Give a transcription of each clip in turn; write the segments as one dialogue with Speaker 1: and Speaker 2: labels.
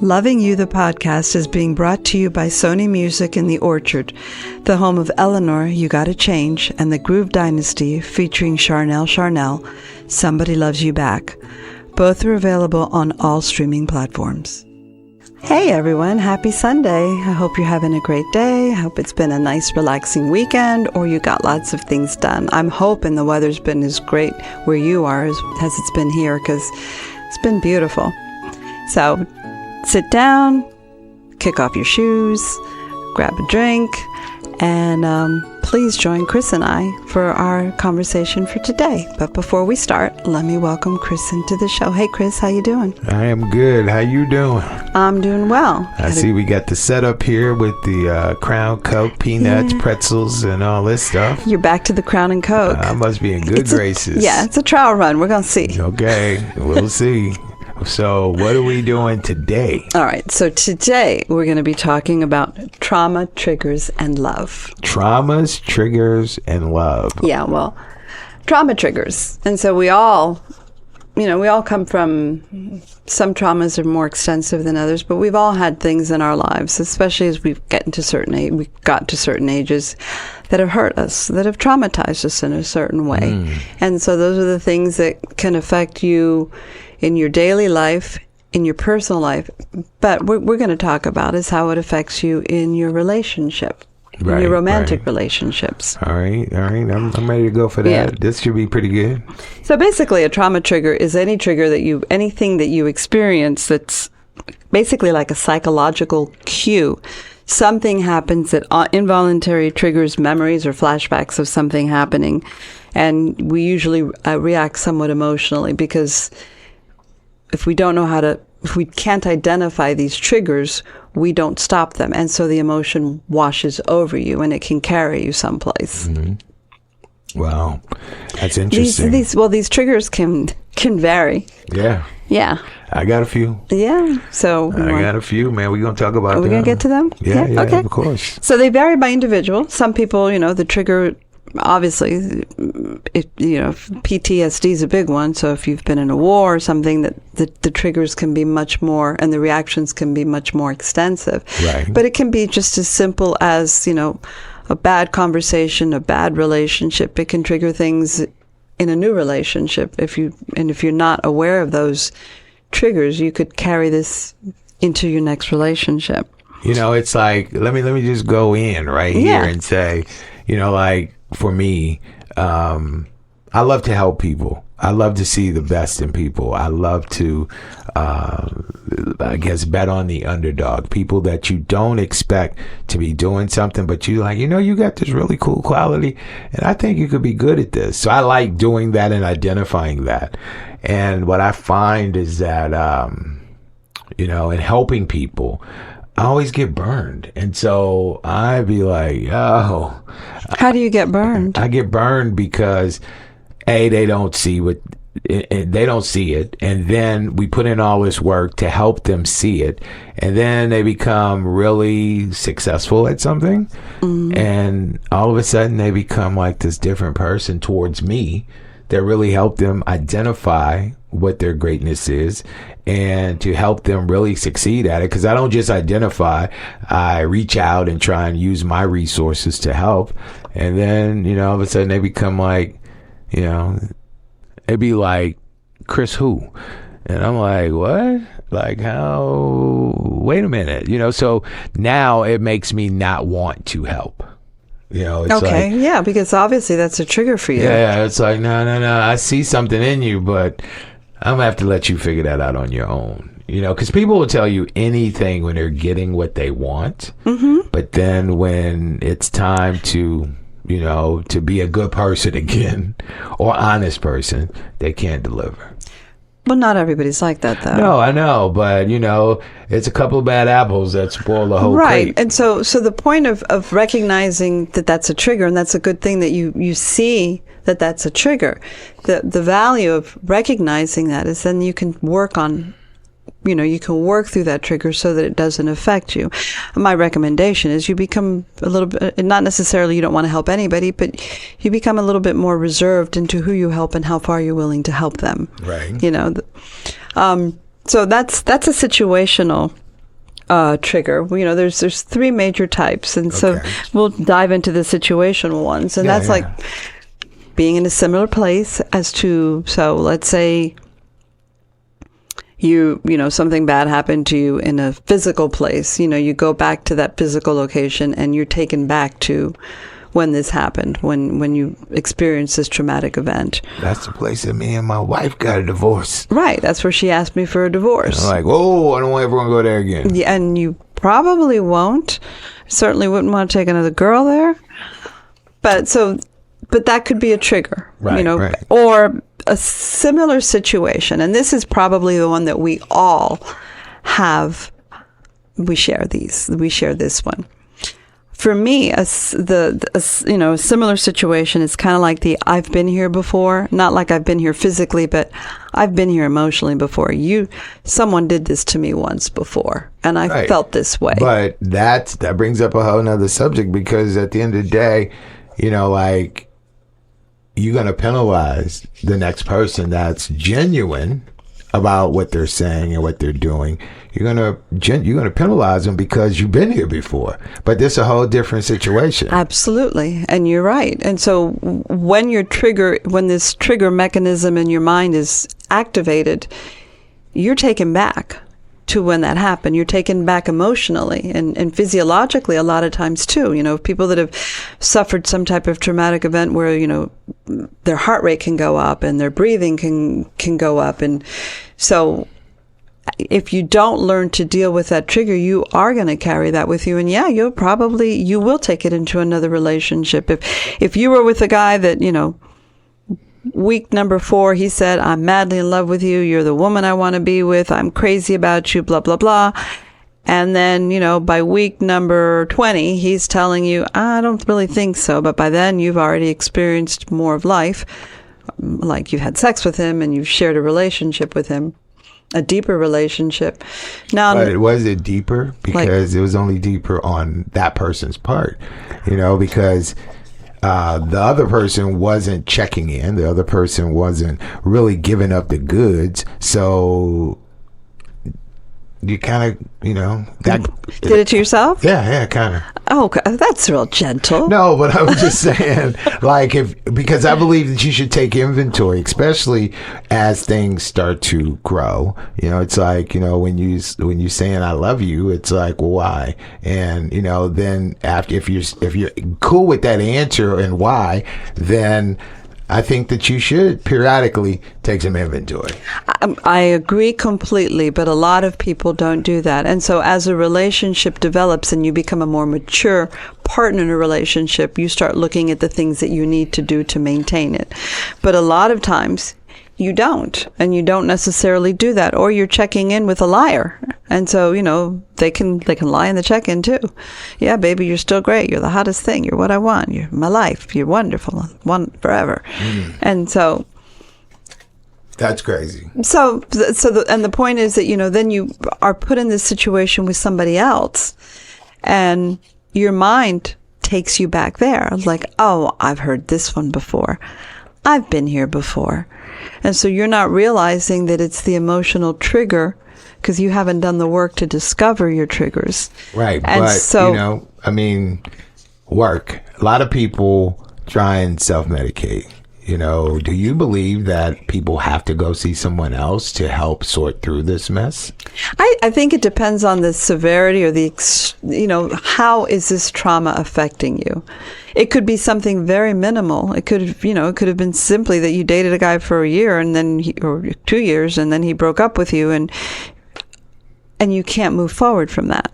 Speaker 1: Loving You, the podcast, is being brought to you by Sony Music in the Orchard, the home of Eleanor, You Gotta Change, and the Groove Dynasty featuring Charnel, Somebody Loves You Back. Both are available on all streaming platforms. Hey everyone, happy Sunday. I hope you're having a great day. I hope it's been a nice relaxing weekend or you got lots of things done. I'm hoping the weather's been as great where you are as it's been here because it's been beautiful. So sit down, kick off your shoes, grab a drink, and please join Chris and I for our conversation for today. But before we start, let me welcome Chris into the show. Hey Chris, how you doing?
Speaker 2: I am good. How you doing?
Speaker 1: I'm doing well.
Speaker 2: I see we got the setup here with the Crown Coke, peanuts, pretzels, and all this stuff.
Speaker 1: You're back to the Crown and Coke.
Speaker 2: I must be in good graces.
Speaker 1: It's a trial run. We're going to see.
Speaker 2: Okay, we'll see. So what are we doing today?
Speaker 1: All right. So today we're going to be talking about trauma, triggers, and love.
Speaker 2: Traumas, triggers, and love.
Speaker 1: Yeah, well, trauma triggers. And so we all come from, some traumas are more extensive than others, but we've all had things in our lives, especially as we got to certain ages that have hurt us, that have traumatized us in a certain way. And so those are the things that can affect you in your daily life, in your personal life, but we're going to talk about is how it affects you in your relationship, in your romantic relationships.
Speaker 2: All right. I'm ready to go for that. Yeah. This should be pretty good.
Speaker 1: So basically, a trauma trigger is anything that you experience that's basically like a psychological cue. Something happens that involuntarily triggers memories or flashbacks of something happening, and we usually react somewhat emotionally because if we can't identify these triggers, we don't stop them. And so the emotion washes over you and it can carry you someplace.
Speaker 2: Mm-hmm. Wow. That's interesting.
Speaker 1: These triggers can vary.
Speaker 2: Yeah.
Speaker 1: Yeah.
Speaker 2: I got a few.
Speaker 1: Yeah. So
Speaker 2: I got a few, man. We're going to talk about them.
Speaker 1: Are we going to get to them?
Speaker 2: Yeah,
Speaker 1: okay.
Speaker 2: Of course.
Speaker 1: So they vary by individual. Some people, the trigger, obviously, PTSD is a big one. So if you've been in a war or something, that the triggers can be much more, and the reactions can be much more extensive. Right. But it can be just as simple as, a bad conversation, a bad relationship. It can trigger things in a new relationship. If you're not aware of those triggers, you could carry this into your next relationship.
Speaker 2: It's like, let me just go in here and say, like for me, I love to help people. I love to see the best in people. I love to, bet on the underdog, people that you don't expect to be doing something, but you like, you got this really cool quality and I think you could be good at this. So I like doing that and identifying that. And what I find is that, in helping people, I always get burned. And so I'd be like, oh.
Speaker 1: How do you get burned?
Speaker 2: I get burned because they don't see it. And then we put in all this work to help them see it. And then they become really successful at something. Mm-hmm. And all of a sudden they become like this different person towards me that really helped them identify what their greatness is and to help them really succeed at it. Because I don't just identify, I reach out and try and use my resources to help. And then, all of a sudden they become like, it'd be like, Chris who? And I'm like, what? Like how? Wait a minute. So now it makes me not want to help. It's
Speaker 1: okay,
Speaker 2: like,
Speaker 1: yeah, because obviously that's a trigger for you.
Speaker 2: Yeah, it's like, no, I see something in you, but I'm going to have to let you figure that out on your own. Because people will tell you anything when they're getting what they want. Mm-hmm. But then when it's time to, to be a good person again or honest person, they can't deliver.
Speaker 1: Well, not everybody's like that, though.
Speaker 2: No, I know, but it's a couple of bad apples that spoil the whole crate.
Speaker 1: And so the point of recognizing that that's a trigger, and that's a good thing that you see that that's a trigger. The value of recognizing that is then you can work on, you can work through that trigger so that it doesn't affect you. My recommendation is you become a little bit, not necessarily you don't want to help anybody, but you become a little bit more reserved into who you help and how far you're willing to help them.
Speaker 2: Right.
Speaker 1: So that's a situational trigger. There's three major types, and so we'll dive into the situational ones, and that's like being in a similar place as to. So let's say something bad happened to you in a physical place. You go back to that physical location, and you're taken back to when this happened, when you experienced this traumatic event.
Speaker 2: That's the place that me and my wife got a divorce.
Speaker 1: Right. That's where she asked me for a divorce.
Speaker 2: And I'm like, whoa, I don't ever want to go there again.
Speaker 1: Yeah, and you probably won't. Certainly wouldn't want to take another girl there. But that could be a trigger,
Speaker 2: right.
Speaker 1: Or a similar situation. And this is probably the one that we all have. We share this one. For me, a similar situation is kind of like the I've been here before. Not like I've been here physically, but I've been here emotionally before. Someone did this to me once before, and I felt this way.
Speaker 2: But that brings up a whole nother subject, because at the end of the day, like, you're going to penalize the next person that's genuine about what they're saying and what they're doing. You're gonna penalize them because you've been here before, but this is a whole different situation.
Speaker 1: Absolutely, and you're right. And so when this trigger mechanism in your mind is activated, you're taken back to when that happened. You're taken back emotionally and physiologically a lot of times too. People that have suffered some type of traumatic event where their heart rate can go up and their breathing can go up, and so if you don't learn to deal with that trigger, you are going to carry that with you. And you will take it into another relationship. If you were with a guy that, week number 4, he said, I'm madly in love with you. You're the woman I want to be with. I'm crazy about you, blah, blah, blah. And then, by week number 20, he's telling you, I don't really think so. But by then you've already experienced more of life. Like you've had sex with him and you've shared a relationship with him. A deeper relationship. Now,
Speaker 2: but was it deeper? Because it was only deeper on that person's part, because the other person wasn't checking in. The other person wasn't really giving up the goods. So you kind of, that
Speaker 1: did it to yourself?
Speaker 2: Yeah, kind of.
Speaker 1: Oh, that's real gentle.
Speaker 2: No, but I was just saying, because I believe that you should take inventory, especially as things start to grow. It's like, when you saying I love you, it's like, well, why? And then after, if you're cool with that answer and why, then I think that you should periodically take some inventory.
Speaker 1: I agree completely, but a lot of people don't do that. And so as a relationship develops and you become a more mature partner in a relationship, you start looking at the things that you need to do to maintain it. But a lot of times you don't, and you don't necessarily do that, or you're checking in with a liar. And so, they can lie in the check-in too. Yeah, baby, you're still great. You're the hottest thing. You're what I want. You're my life. You're wonderful. One forever. And so
Speaker 2: that's crazy.
Speaker 1: And the point is that, then you are put in this situation with somebody else, and your mind takes you back there. Like, oh, I've heard this one before. I've been here before. And so you're not realizing that it's the emotional trigger because you haven't done the work to discover your triggers.
Speaker 2: Right.
Speaker 1: And
Speaker 2: but,
Speaker 1: so,
Speaker 2: work. A lot of people try and self-medicate. Do you believe that people have to go see someone else to help sort through this mess?
Speaker 1: I think it depends on the severity or how is this trauma affecting you? It could be something very minimal. It could have been simply that you dated a guy for a year or 2 years, and then he broke up with you, and you can't move forward from that.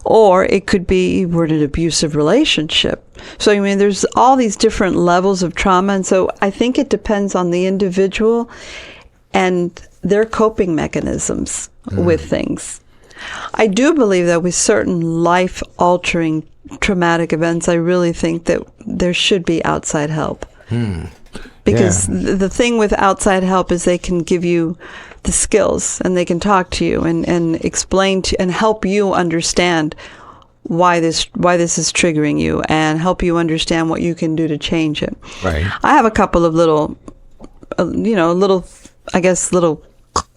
Speaker 1: Or it could be we're in an abusive relationship. So, there's all these different levels of trauma. And so I think it depends on the individual and their coping mechanisms with things. I do believe that with certain life-altering traumatic events, I really think that there should be outside help. Because the thing with outside help is they can give you the skills and they can talk to you and explain to and help you understand why this is triggering you and help you understand what you can do to change it.
Speaker 2: Right.
Speaker 1: I have a couple of little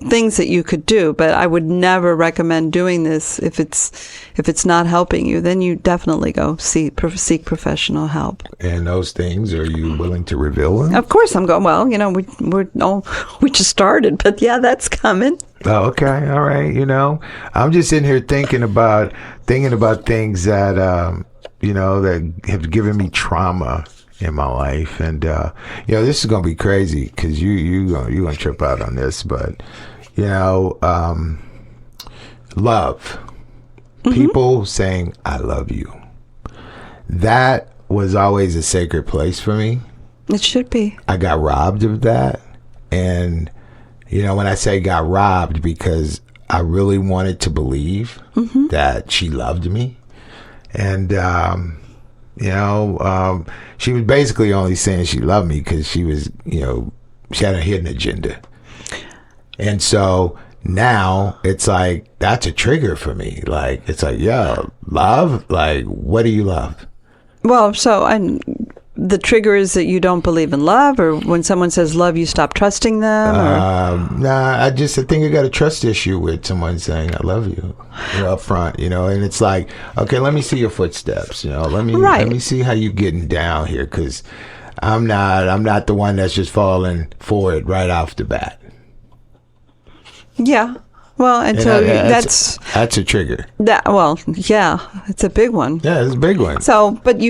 Speaker 1: things that you could do, but I would never recommend doing this if it's not helping you. Then you definitely go seek professional help.
Speaker 2: And those things, are you willing to reveal them?
Speaker 1: Of course, I'm going. Well, we just started, but yeah, that's coming.
Speaker 2: Oh, okay, all right. I'm just in here thinking about things that that have given me trauma in my life, and this is gonna be crazy because you gonna trip out on this, but love, people saying I love you, that was always a sacred place for me.
Speaker 1: It should be. I
Speaker 2: got robbed of that, and when I say got robbed, because I really wanted to believe that she loved me, and she was basically only saying she loved me because she was, she had a hidden agenda. And so now it's like, that's a trigger for me. Like, it's like, love? Like, what do you love?
Speaker 1: Well, the trigger is that you don't believe in love, or when someone says love, you stop trusting them?
Speaker 2: Nah, I think I got a trust issue with someone saying I love you, up front, and it's like, okay, let me see your footsteps, let me see how you getting down here, because I'm not the one that's just falling for it right off the bat.
Speaker 1: Yeah. Well, and so that's
Speaker 2: a trigger.
Speaker 1: It's a big one.
Speaker 2: Yeah, it's a big one.
Speaker 1: So, but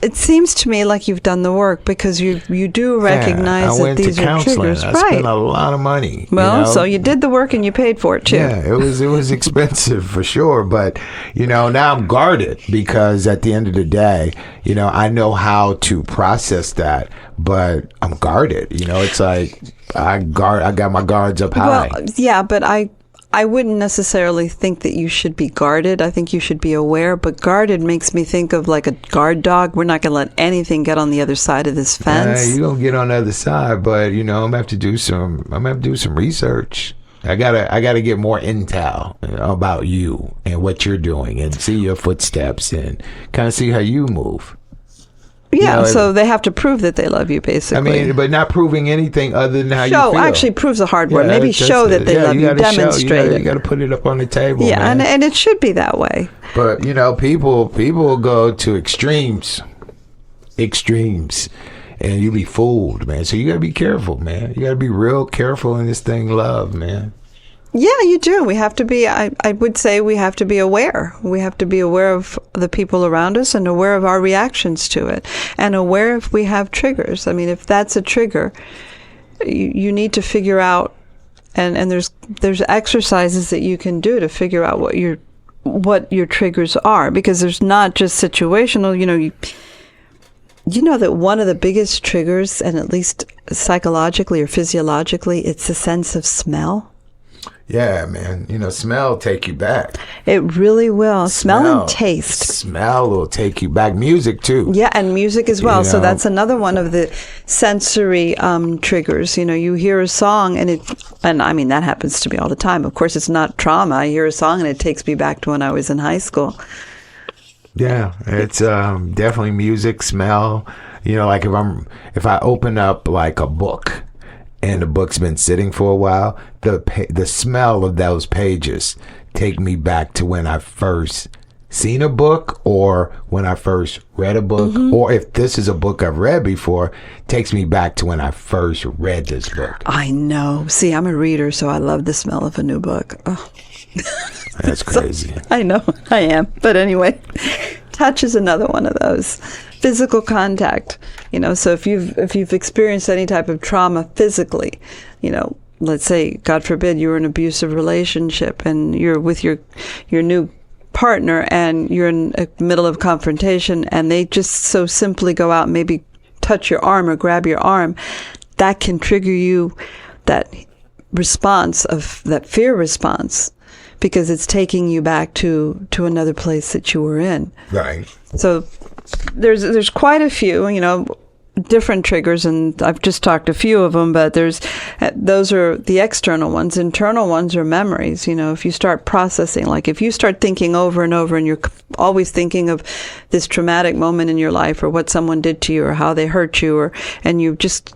Speaker 1: it seems to me like you've done the work, because you do recognize that these are triggers.
Speaker 2: I spent a lot of money.
Speaker 1: Well, so you did the work and you paid for it too.
Speaker 2: Yeah, it was expensive for sure, but now I'm guarded, because at the end of the day, I know how to process that, but I'm guarded. It's like I got my guards up high.
Speaker 1: Well, yeah, but I wouldn't necessarily think that you should be guarded. I think you should be aware, but guarded makes me think of like a guard dog. We're not going to let anything get on the other side of this fence.
Speaker 2: You're going to get on the other side, but I'm going to have to do some research. I gotta get more intel about you and what you're doing, and see your footsteps and kind of see how you move.
Speaker 1: Yeah, so they have to prove that they love you, basically.
Speaker 2: I mean, but not proving anything other than how you feel.
Speaker 1: Actually proves a hard word. Maybe show that they love you. Demonstrate it.
Speaker 2: You got to put it up on the table.
Speaker 1: Yeah,
Speaker 2: man.
Speaker 1: and it should be that way.
Speaker 2: But people go to extremes, and you be fooled, man. So you got to be careful, man. You got to be real careful in this thing, love, man.
Speaker 1: Yeah, you do. We have to be, I would say we have to be aware. We have to be aware of the people around us and aware of our reactions to it, and aware if we have triggers. I mean, if that's a trigger, you need to figure out, and there's exercises that you can do to figure out what your triggers are, because there's not just situational, you know that one of the biggest triggers, and at least psychologically or physiologically, it's the sense of smell.
Speaker 2: Yeah, man. Smell take you back.
Speaker 1: It really will. Smell and taste.
Speaker 2: Smell will take you back. Music, too.
Speaker 1: Yeah, and music as well. So that's another one of the sensory triggers. You hear a song, and I mean, that happens to me all the time. Of course, it's not trauma. I hear a song, and it takes me back to when I was in high school.
Speaker 2: Yeah, it's definitely music, smell. Like if I open up like a book, and the book's been sitting for a while, the smell of those pages take me back to when I first seen a book, or when I first read a book, or if this is a book I've read before, takes me back to when I first read this book.
Speaker 1: I know. See, I'm a reader, so I love the smell of a new book. Oh.
Speaker 2: That's crazy.
Speaker 1: I know, I am. But anyway, touch is another one of those. Physical contact, so if you've experienced any type of trauma physically, let's say, God forbid, you're in an abusive relationship and you're with your new partner and you're in the middle of confrontation, and they just so simply go out and maybe touch your arm or grab your arm, that can trigger you, that response of that fear response, because it's taking you back to another place that you were in.
Speaker 2: Right.
Speaker 1: So there's quite a few, different triggers, and I've just talked a few of them, but those are the external ones. Internal ones are memories. If you start processing, like if you start thinking over and over, and you're always thinking of this traumatic moment in your life, or what someone did to you, or how they hurt you, and you're just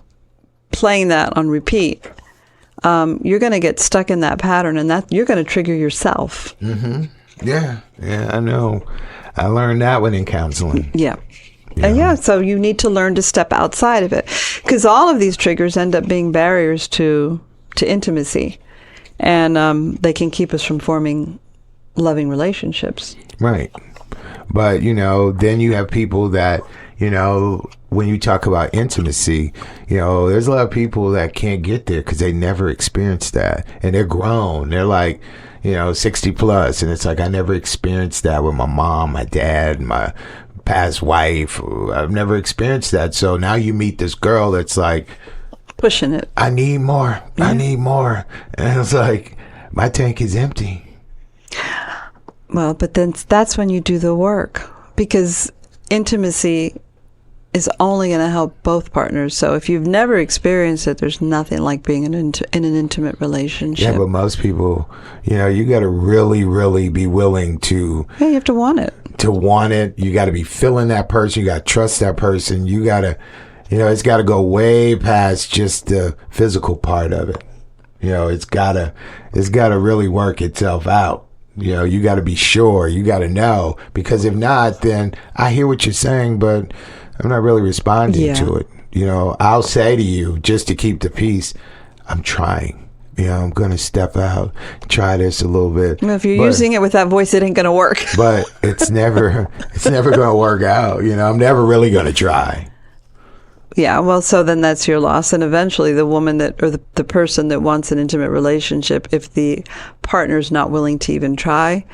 Speaker 1: playing that on repeat, you're going to get stuck in that pattern, and that you're going to trigger yourself.
Speaker 2: Yeah, I know. I learned that one in counseling.
Speaker 1: Yeah. So you need to learn to step outside of it, because all of these triggers end up being barriers to intimacy, and they can keep us from forming loving relationships.
Speaker 2: Right. But, then you have people that, when you talk about intimacy, there's a lot of people that can't get there because they never experienced that. And they're grown. They're like, 60 plus. And it's like, I never experienced that with my mom, my dad, my past wife. I've never experienced that. So now you meet this girl that's like
Speaker 1: pushing it.
Speaker 2: I need more. I need more. And it's like, my tank is empty.
Speaker 1: Well, but then that's when you do the work, because intimacy is only going to help both partners. So if you've never experienced it, there's nothing like being in an intimate relationship.
Speaker 2: Yeah, but most people, you got to really, really be willing to...
Speaker 1: Yeah, you have to want it.
Speaker 2: To want it. You got to be feeling that person. You got to trust that person. You got to, it's got to go way past just the physical part of it. It's got to really work itself out. You got to be sure. You got to know, because if not, then I hear what you're saying, but I'm not really responding to it. I'll say to you, just to keep the peace, I'm trying. I'm going to step out, try this a little bit.
Speaker 1: Well, if you're using it with that voice, it ain't going to work.
Speaker 2: But it's never going to work out. I'm never really going to try.
Speaker 1: Yeah, well, so then that's your loss. And eventually the woman or the person that wants an intimate relationship, if the partner's not willing to even try,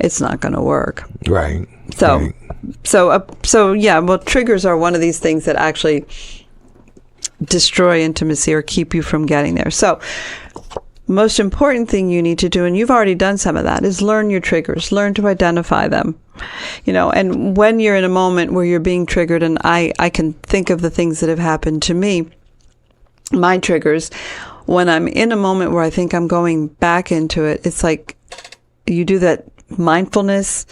Speaker 1: it's not going to work.
Speaker 2: Right.
Speaker 1: So triggers are one of these things that actually destroy intimacy or keep you from getting there. So most important thing you need to do, and you've already done some of that, is learn your triggers, learn to identify them. And when you're in a moment where you're being triggered, and I can think of the things that have happened to me, my triggers, when I'm in a moment where I think I'm going back into it, it's like you do that mindfulness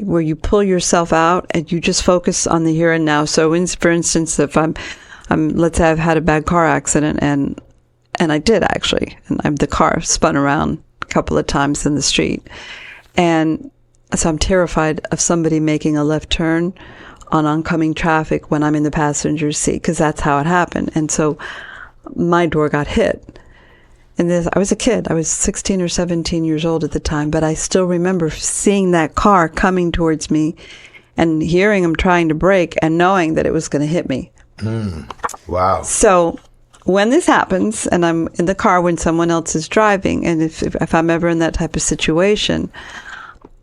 Speaker 1: where you pull yourself out and you just focus on the here and now. So for instance, if I'm let's say I've had a bad car accident, and I did actually, and the car spun around a couple of times in the street, and so I'm terrified of somebody making a left turn on oncoming traffic when I'm in the passenger seat, because that's how it happened. And so my door got hit. And I was a kid. I was 16 or 17 years old at the time, but I still remember seeing that car coming towards me and hearing them trying to brake and knowing that it was going to hit me.
Speaker 2: Wow.
Speaker 1: So when this happens, and I'm in the car when someone else is driving, and if I'm ever in that type of situation,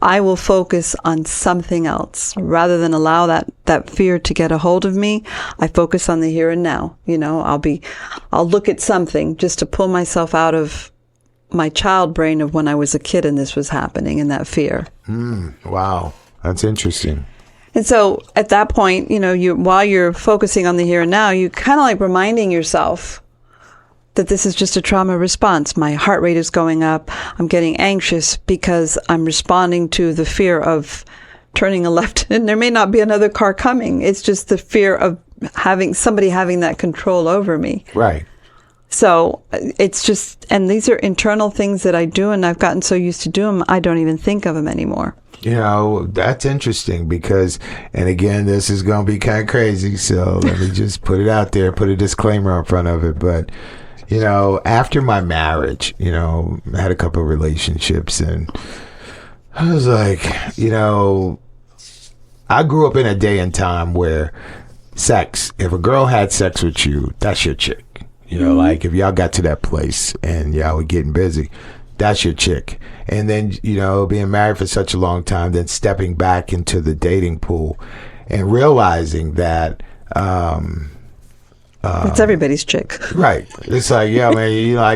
Speaker 1: I will focus on something else rather than allow that fear to get a hold of me. I focus on the here and now. I'll look at something just to pull myself out of my child brain of when I was a kid and this was happening, and that fear.
Speaker 2: Wow. That's interesting.
Speaker 1: And so at that point, while you're focusing on the here and now, you kind of like reminding yourself that this is just a trauma response. My heart rate is going up. I'm getting anxious because I'm responding to the fear of turning a left, and there may not be another car coming. It's just the fear of having that control over me.
Speaker 2: Right.
Speaker 1: So it's just, and these are internal things that I do, and I've gotten so used to doing them, I don't even think of them anymore.
Speaker 2: That's interesting because, and again, this is going to be kind of crazy. So let me just put it out there, put a disclaimer in front of it. But after my marriage, I had a couple of relationships, and I was like, I grew up in a day and time where if a girl had sex with you, that's your chick. Like if y'all got to that place and y'all were getting busy, that's your chick. And then, being married for such a long time, then stepping back into the dating pool and realizing that,
Speaker 1: it's everybody's chick.
Speaker 2: Right. It's like, yeah, man,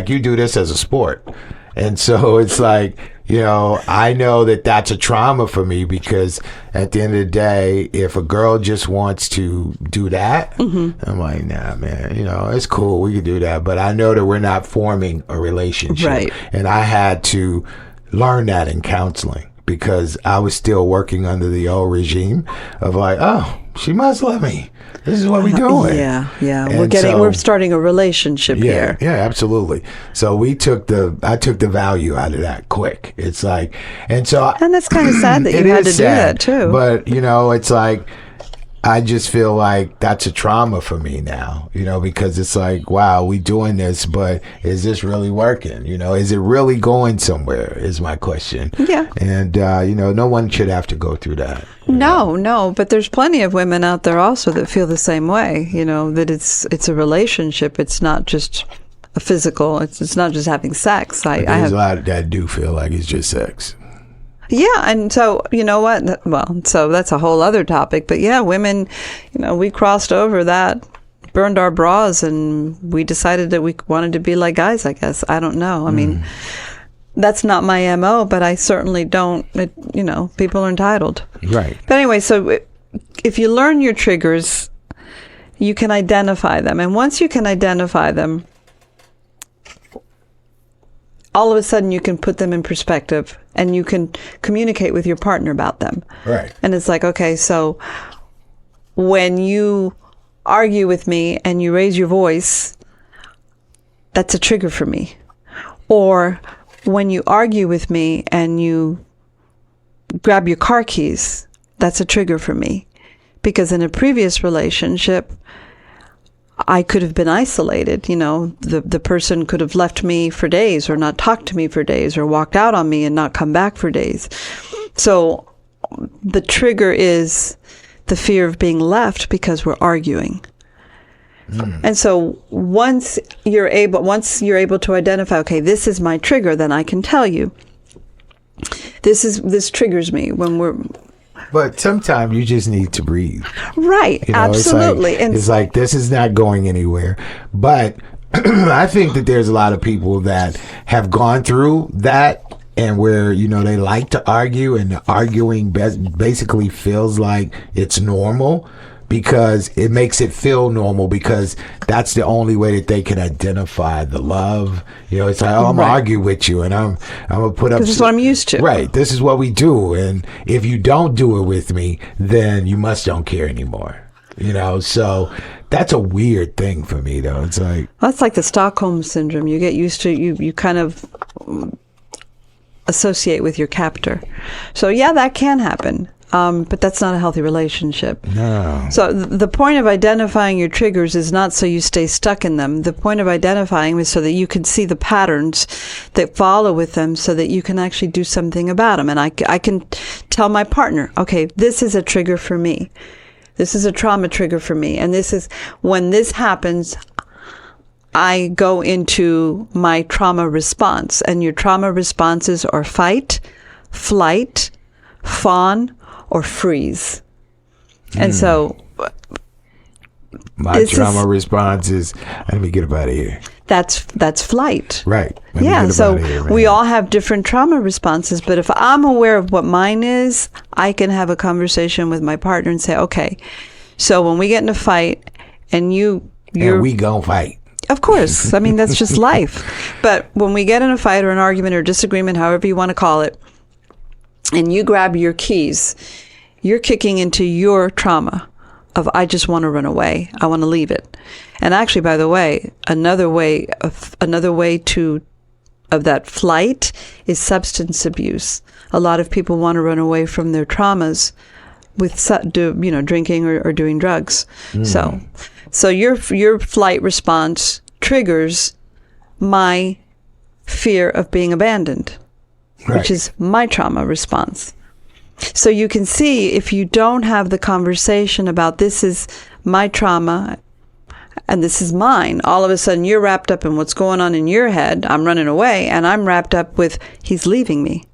Speaker 2: you do this as a sport. And so it's like, I know that that's a trauma for me, because at the end of the day, if a girl just wants to do that, I'm like, nah, man, it's cool. We can do that. But I know that we're not forming a relationship.
Speaker 1: Right.
Speaker 2: And I had to learn that in counseling, because I was still working under the old regime of like, oh, she must love me. This is what we're doing.
Speaker 1: Yeah.
Speaker 2: And
Speaker 1: We're starting a relationship here.
Speaker 2: Yeah, absolutely. So I took the value out of that quick. It's like, and that's
Speaker 1: kind of sad that you had to do that too.
Speaker 2: But it's like, I just feel like that's a trauma for me now, because it's like, wow, we doing this, but is this really working? Is it really going somewhere is my question.
Speaker 1: Yeah.
Speaker 2: And, no one should have to go through that.
Speaker 1: No, but there's plenty of women out there also that feel the same way, that it's a relationship. It's not just a physical, it's not just having sex.
Speaker 2: There's a lot that do feel like it's just sex.
Speaker 1: Yeah, and so, you know what? Well, so that's a whole other topic. But yeah, women, we crossed over that, burned our bras, and we decided that we wanted to be like guys, I guess. I don't know. I mean, that's not my MO, but I certainly don't, people are entitled.
Speaker 2: Right.
Speaker 1: But anyway, so if you learn your triggers, you can identify them. And once you can identify them, all of a sudden you can put them in perspective and you can communicate with your partner about them.
Speaker 2: Right.
Speaker 1: And it's like, okay, so when you argue with me and you raise your voice, that's a trigger for me. Or when you argue with me and you grab your car keys, that's a trigger for me. Because in a previous relationship, I could have been isolated. The person could have left me for days or not talked to me for days or walked out on me and not come back for days. So the trigger is the fear of being left because we're arguing. And so once you're able to identify, okay, this is my trigger, then I can tell you, this triggers me when we're...
Speaker 2: But sometimes you just need to breathe.
Speaker 1: Right, absolutely.
Speaker 2: It's like this is not going anywhere. But I think that there's a lot of people that have gone through that and where, they like to argue and the arguing basically feels like it's normal because it makes it feel normal because that's the only way that they can identify the love. It's like, I'm gonna argue with you and I'm gonna put up.
Speaker 1: This is what I'm used to.
Speaker 2: Right. This is what we do. And if you don't do it with me, then you don't care anymore. So that's a weird thing for me though. It's like,
Speaker 1: that's like the Stockholm syndrome. You get used to, you kind of associate with your captor. So yeah, that can happen. But that's not a healthy relationship.
Speaker 2: No.
Speaker 1: So the point of identifying your triggers is not so you stay stuck in them. The point of identifying is so that you can see the patterns that follow with them so that you can actually do something about them. And I can tell my partner, okay, this is a trigger for me. This is a trauma trigger for me. And this is, when this happens, I go into my trauma response. And your trauma responses are fight, flight, fawn, or freeze. And so
Speaker 2: my trauma response is, let me get up out of here.
Speaker 1: That's flight.
Speaker 2: Right.
Speaker 1: Yeah, so we all have different trauma responses, but if I'm aware of what mine is, I can have a conversation with my partner and say, okay, so when we get in a fight and we gonna fight. Of course. I mean, that's just life. But when we get in a fight or an argument or disagreement, however you want to call it, and you grab your keys, you're kicking into your trauma of, I just want to run away. I want to leave it. And actually, by the way, another way of that flight is substance abuse. A lot of people want to run away from their traumas with drinking or doing drugs. So your flight response triggers my fear of being abandoned. Right. Which is my trauma response. So you can see, if you don't have the conversation about this is my trauma and this is mine, all of a sudden you're wrapped up in what's going on in your head. I'm running away, and I'm wrapped up with he's leaving me.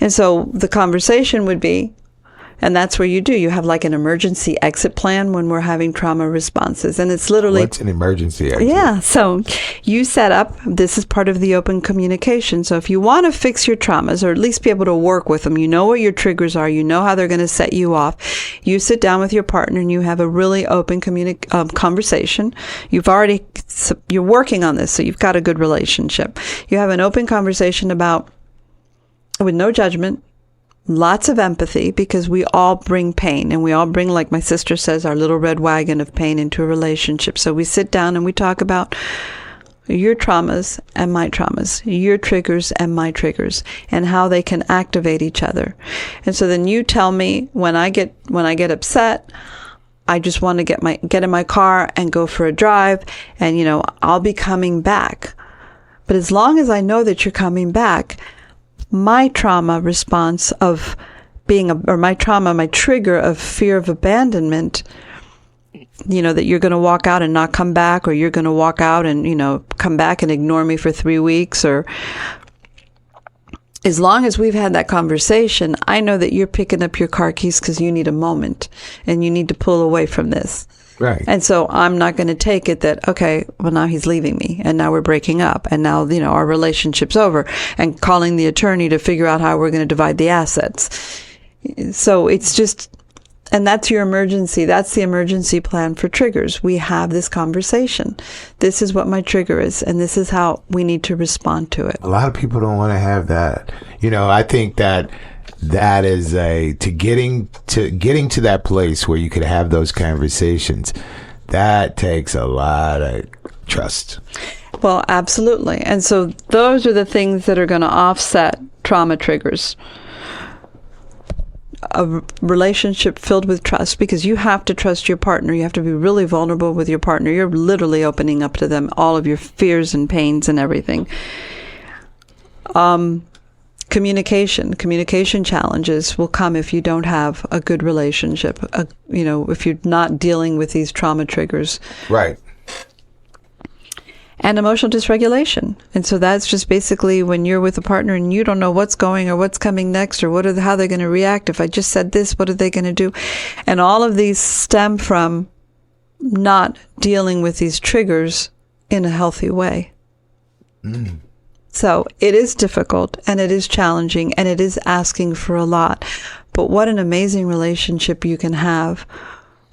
Speaker 1: And so the conversation would be, and that's where you have like an emergency exit plan when we're having trauma responses. And it's literally...
Speaker 2: What's an emergency exit?
Speaker 1: Yeah. So you set up, this is part of the open communication. So if you want to fix your traumas, or at least be able to work with them, you know what your triggers are, you know how they're going to set you off. You sit down with your partner and you have a really open conversation. You're working on this, so you've got a good relationship. You have an open conversation with no judgment, lots of empathy, because we all bring pain, and we all bring, like my sister says, our little red wagon of pain into a relationship. So we sit down and we talk about your traumas and my traumas, your triggers and my triggers, and how they can activate each other. And so then you tell me, when I get upset, I just want to get in my car and go for a drive, and I'll be coming back. But as long as I know that you're coming back, my trauma response of my trigger of fear of abandonment, that you're going to walk out and not come back, or you're going to walk out and, come back and ignore me for 3 weeks, or as long as we've had that conversation, I know that you're picking up your car keys because you need a moment and you need to pull away from this.
Speaker 2: Right.
Speaker 1: And so I'm not going to take it that, okay, well, now he's leaving me and now we're breaking up and now, our relationship's over, and calling the attorney to figure out how we're going to divide the assets. So it's just, and that's your emergency. That's the emergency plan for triggers. We have this conversation. This is what my trigger is, and this is how we need to respond to it.
Speaker 2: A lot of people don't want to have that. I think that is getting to that place where you could have those conversations. That takes a lot of trust.
Speaker 1: Well, absolutely. And so those are the things that are going to offset trauma triggers. A relationship filled with trust, because you have to trust your partner. You have to be really vulnerable with your partner. You're literally opening up to them all of your fears and pains and everything. Communication challenges will come if you don't have a good relationship. If you're not dealing with these trauma triggers.
Speaker 2: Right.
Speaker 1: And emotional dysregulation. And so that's just basically when you're with a partner and you don't know what's going or what's coming next, or how they're going to react. If I just said this, what are they going to do? And all of these stem from not dealing with these triggers in a healthy way. So it is difficult, and it is challenging, and it is asking for a lot. But what an amazing relationship you can have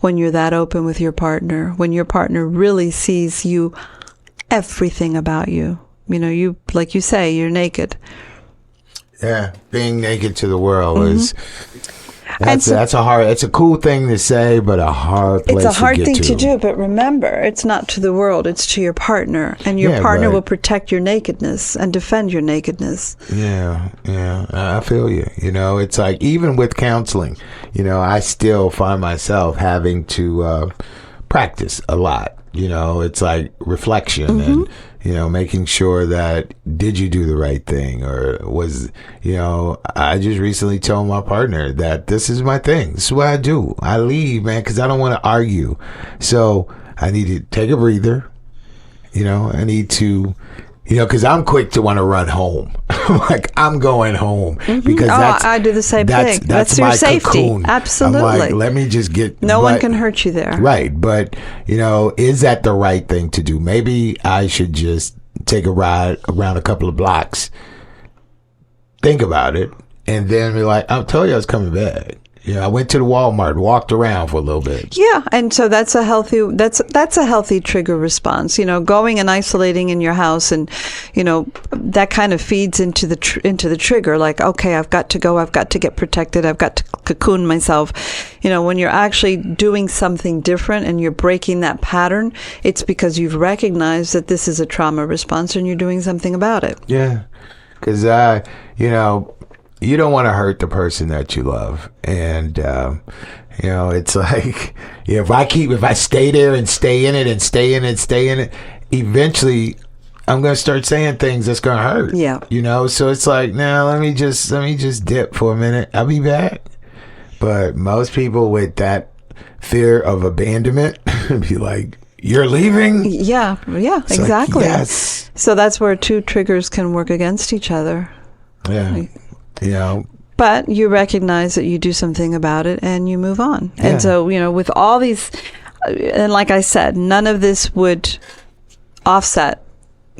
Speaker 1: when you're that open with your partner, when your partner really sees you, everything about you. You, like you say, you're naked.
Speaker 2: Yeah, being naked to the world is that's a cool thing to say, but a hard place to get to.
Speaker 1: It's a hard thing to do, but remember, it's not to the world, it's to your partner, and your partner will protect your nakedness and defend your nakedness. Yeah,
Speaker 2: I feel you. It's like, even with counseling, I still find myself having to practice a lot. It's like reflection and, making sure that, did you do the right thing? Or was, I just recently told my partner that this is my thing. This is what I do. I leave, man, because I don't want to argue. So I need to take a breather. I need to, because I'm quick to want to run home. Like, I'm going home because
Speaker 1: I do the same thing. That's your
Speaker 2: my
Speaker 1: safety.
Speaker 2: Cocoon.
Speaker 1: Absolutely.
Speaker 2: I'm like, let me just get.
Speaker 1: No one can hurt you there.
Speaker 2: Right. But, is that the right thing to do? Maybe I should just take a ride around a couple of blocks, think about it, and then be like, I'll tell you I was coming back. I went to the Walmart, walked around for a little bit. Yeah,
Speaker 1: and so that's a healthy trigger response. Going and isolating in your house, and that kind of feeds into the trigger. Like, okay, I've got to go. I've got to get protected. I've got to cocoon myself. When you're actually doing something different and you're breaking that pattern, it's because you've recognized that this is a trauma response and you're doing something about it.
Speaker 2: Yeah, because you don't want to hurt the person that you love. And, it's like, if I stay there and stay in it and stay in it, eventually I'm going to start saying things that's going to hurt.
Speaker 1: Yeah.
Speaker 2: So it's like, now let me just dip for a minute. I'll be back. But most people with that fear of abandonment be like, you're leaving?
Speaker 1: Yeah, it's exactly.
Speaker 2: Like, yes.
Speaker 1: So that's where two triggers can work against each other.
Speaker 2: Yeah.
Speaker 1: But you recognize that you do something about it and you move on.
Speaker 2: Yeah.
Speaker 1: And so, with all these, and like I said, none of this would offset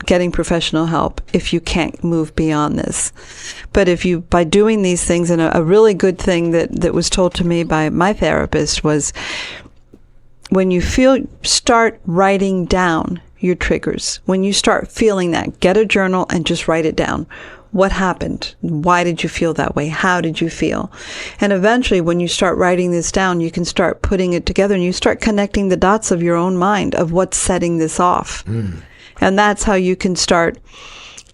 Speaker 1: getting professional help if you can't move beyond this. But by doing these things, and a really good thing that was told to me by my therapist was, when you start writing down your triggers. When you start feeling that, get a journal and just write it down. What happened? Why did you feel that way? How did you feel? And eventually, when you start writing this down, you can start putting it together and you start connecting the dots of your own mind of what's setting this off. And that's how you can start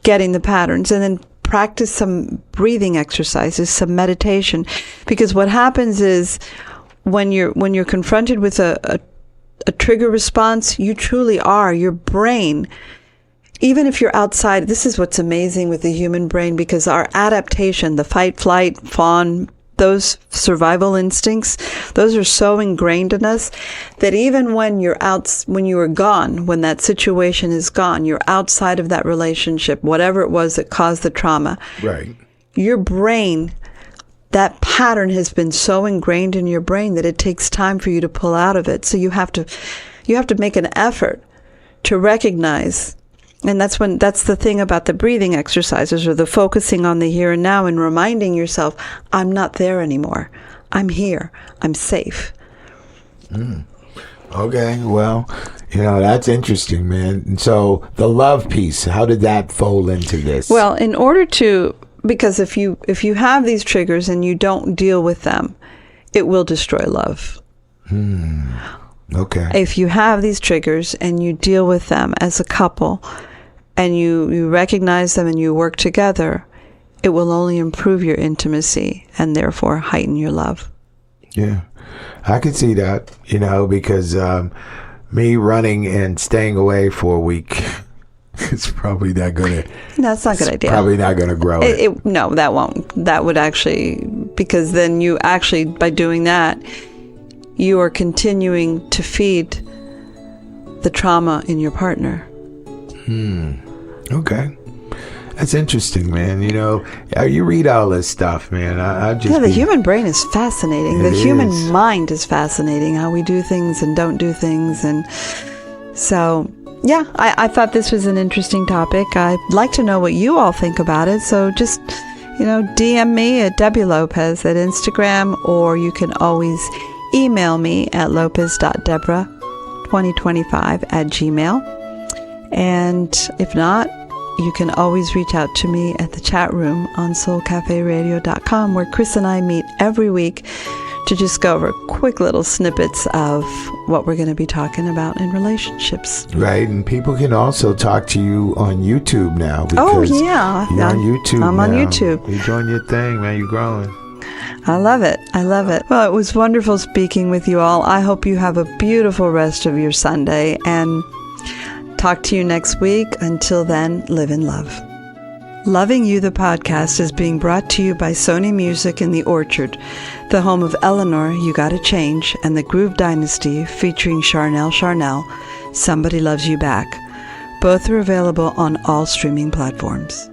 Speaker 1: getting the patterns. And then practice some breathing exercises, some meditation. Because what happens is when you're confronted with a trigger response, you truly are. Your brain, even if you're outside, this is what's amazing with the human brain, because our adaptation, the fight, flight, fawn, those survival instincts, those are so ingrained in us that even when you are gone, when that situation is gone, you're outside of that relationship, whatever it was that caused the trauma.
Speaker 2: Right.
Speaker 1: Your brain, that pattern has been so ingrained in your brain that it takes time for you to pull out of it. So you have to make an effort to recognize. And that's the thing about the breathing exercises, or the focusing on the here and now and reminding yourself, I'm not there anymore. I'm here. I'm safe.
Speaker 2: Okay, well, that's interesting, man. And so the love piece, how did that fold into this?
Speaker 1: Well, because if you have these triggers and you don't deal with them, it will destroy love.
Speaker 2: Okay.
Speaker 1: If you have these triggers and you deal with them as a couple, and you recognize them and you work together, it will only improve your intimacy and therefore heighten your love.
Speaker 2: Yeah, I could see that, because me running and staying away for a week, it's probably not going to...
Speaker 1: No, it's not a good idea.
Speaker 2: Probably not going to grow it.
Speaker 1: No, that won't. That would actually... Because then you actually, by doing that, you are continuing to feed the trauma in your partner.
Speaker 2: Okay. That's interesting, man. You read all this stuff, man.
Speaker 1: The human brain is fascinating. The human mind is fascinating, how we do things and don't do things. And so, yeah, I thought this was an interesting topic. I'd like to know what you all think about it. So just, DM me at Debbie Lopez at Instagram, or you can always email me at lopez.debra2025@gmail.com. And if not, you can always reach out to me at the chat room on soulcaferadio.com, where Chris and I meet every week to just go over quick little snippets of what we're going to be talking about in relationships.
Speaker 2: Right, and people can also talk to you on YouTube now.
Speaker 1: Oh, yeah.
Speaker 2: You're on YouTube
Speaker 1: I'm
Speaker 2: now.
Speaker 1: on YouTube.
Speaker 2: You're doing your thing, man. You're growing.
Speaker 1: I love it. Well, it was wonderful speaking with you all. I hope you have a beautiful rest of your Sunday, and talk to you next week. Until then, live in love. Loving You, the podcast, is being brought to you by Sony Music in the Orchard, the home of Eleanor, You Gotta Change, and the Groove Dynasty, featuring Charnel, Somebody Loves You Back. Both are available on all streaming platforms.